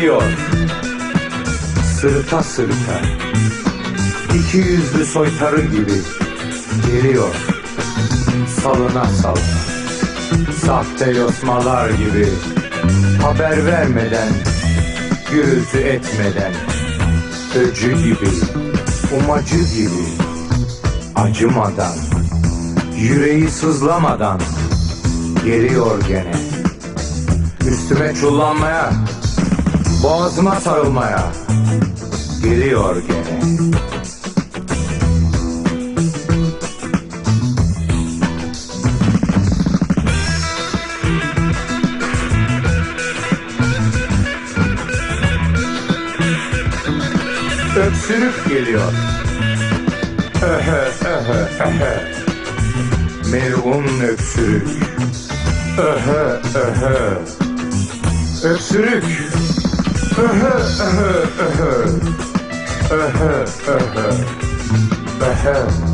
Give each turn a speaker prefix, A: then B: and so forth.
A: geliyor. Sırıta sırıta, iki yüzlü soytarı gibi geliyor. Salına salına, sahte yosmalar gibi, haber vermeden, gürültü etmeden, öcü gibi, umacı gibi, acımadan, yüreği sızlamadan geliyor gene. Üstüme çullanmaya, boğazıma sarılmaya geliyor gene. Öksürük geliyor. Öhö öhö öhö. Melun öksürük. Öhö öhö. Öksürük. Öhö öhö öhö. Öhö öhö. Öhö.